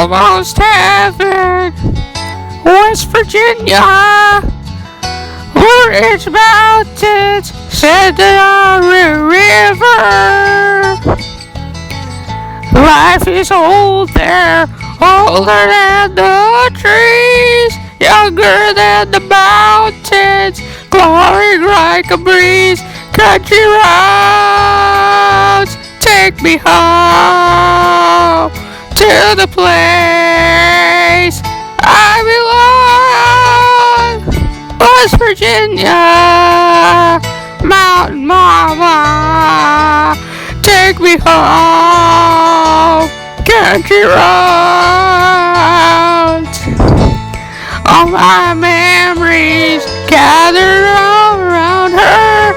almost heaven, West Virginia, where its mountains set on a river. Life is old there, older than the trees, younger than the mountains, glowing like a breeze. Country roads, take me home to the place I belong. West Virginia, Mountain Mama, take me home. Country roads, all my memories gathered around her.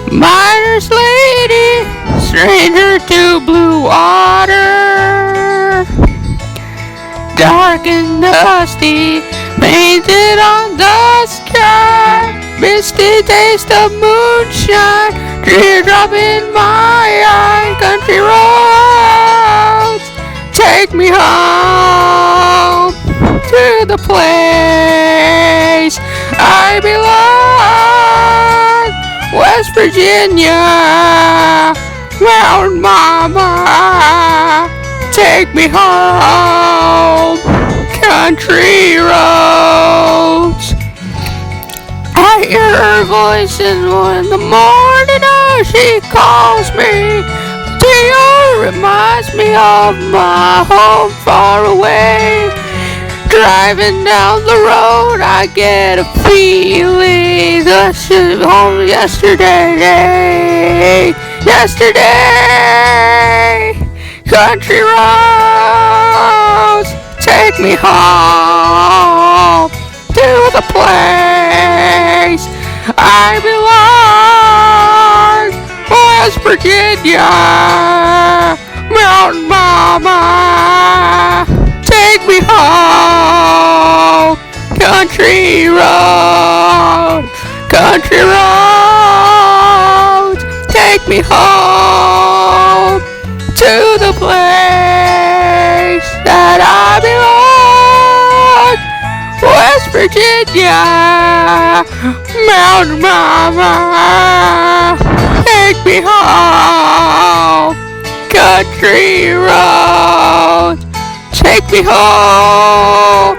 Miner's lady, stranger to blue water, dark and dusty, painted on the sky, misty taste of moonshine, teardrop in my eye. Country roads, take me home to the place I belong. West Virginia, Mountain Mama, take me home. Country roads. I hear her voice in the morning as she calls me. Dio reminds me of my home far away. Driving down the road, I get a feeling that she's home yesterday. Country roads, take me home to the place I belong. West Virginia, Mountain Mama, take me home. Country roads, take me home to the place that I belong. West Virginia, Mountain Mama, take me home. Country roads, take me home.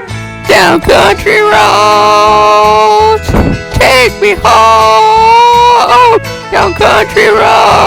Down country roads, take me home. Down country roads.